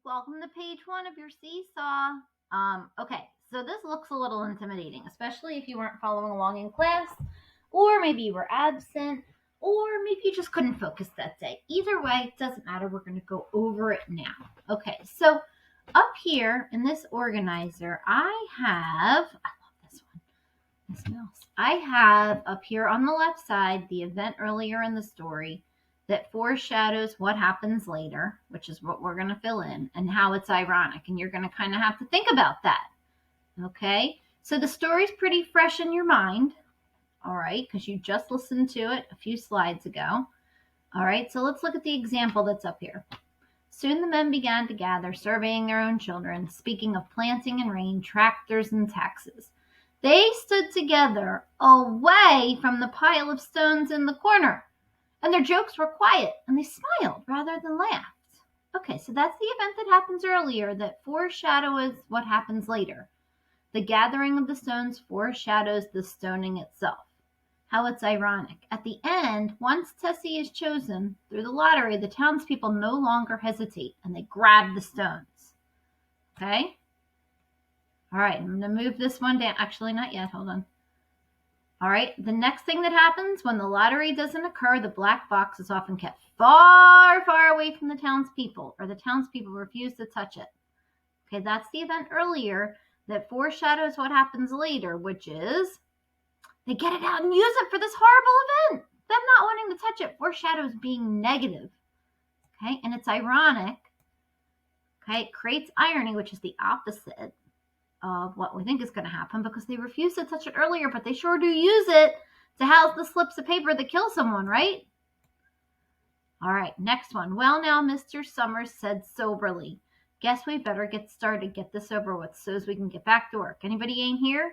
Welcome to page 1 of your Seesaw. Okay, so this looks a little intimidating, especially if you weren't following along in class, or maybe you were absent, or maybe you just couldn't focus that day. Either way, it doesn't matter. We're going to go over it now. Okay, so up here in this organizer, I love this one, this mouse. I have up here on the left side the event earlier in the story that foreshadows what happens later, which is what we're going to fill in, and how it's ironic. And you're going to kind of have to think about that. Okay? So the story's pretty fresh in your mind, all right, because you just listened to it a few slides ago. All right, so let's look at the example that's up here. Soon the men began to gather, surveying their own children, speaking of planting and rain, tractors and taxes. They stood together away from the pile of stones in the corner. And their jokes were quiet, and they smiled rather than laughed. Okay, so that's the event that happens earlier that foreshadows what happens later. The gathering of the stones foreshadows the stoning itself. How it's ironic. At the end, once Tessie is chosen through the lottery, the townspeople no longer hesitate, and they grab the stones. Okay? All right, I'm going to move this one down. Actually, not yet. Hold on. All right, the next thing that happens when the lottery doesn't occur, the black box is often kept far, far away from the townspeople, or the townspeople refuse to touch it. Okay, that's the event earlier that foreshadows what happens later, which is they get it out and use it for this horrible event. Them not wanting to touch it foreshadows being negative. Okay, and it's ironic. Okay, it creates irony, which is the opposite of what we think is going to happen, because they refuse to touch it earlier, but they sure do use it to house the slips of paper that kill someone, right? All right, next one. Well, now, Mr. Summers said soberly, guess we better get started, get this over with, so as we can get back to work. Anybody ain't here?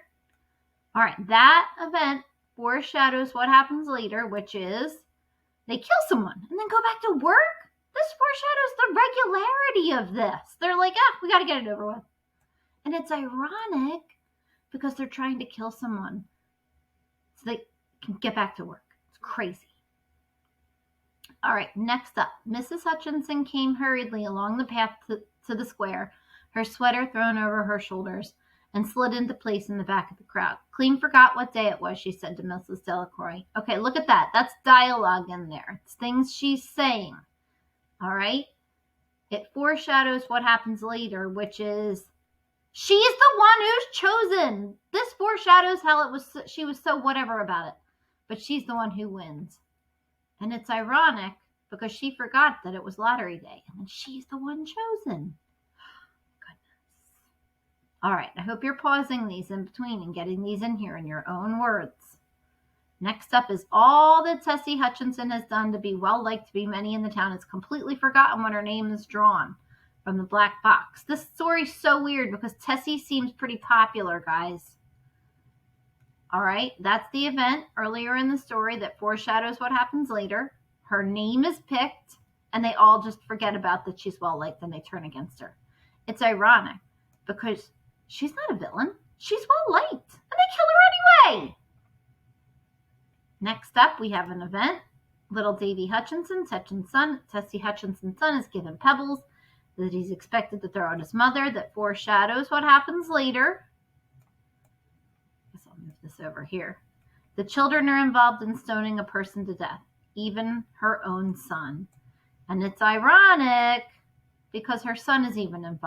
All right, that event foreshadows what happens later, which is they kill someone and then go back to work. This foreshadows the regularity of this. They're like, we got to get it over with. And it's ironic because they're trying to kill someone so they can get back to work. It's crazy. All right, next up. Mrs. Hutchinson came hurriedly along the path to the square, her sweater thrown over her shoulders, and slid into place in the back of the crowd. Clean forgot what day it was, she said to Mrs. Delacroix. Okay, look at that. That's dialogue in there. It's things she's saying. All right? It foreshadows what happens later, which is she's the one who's chosen. This foreshadows how she was so whatever about it. But she's the one who wins. And it's ironic because she forgot that it was lottery day. And then she's the one chosen. Goodness. All right. I hope you're pausing these in between and getting these in here in your own words. Next up is all that Tessie Hutchinson has done to be well liked to be many in the town. It's completely forgotten when her name is drawn from the black box. This story's so weird because Tessie seems pretty popular, guys. All right, that's the event earlier in the story that foreshadows what happens later. Her name is picked, and they all just forget about that she's well-liked and they turn against her. It's ironic because she's not a villain. She's well-liked, and they kill her anyway. Next up, we have an event. Little Davy Hutchinson, Tessie Hutchinson's son, is given pebbles that he's expected to throw at his mother that foreshadows what happens later. I guess I'll move this over here. The children are involved in stoning a person to death, even her own son. And it's ironic because her son is even involved.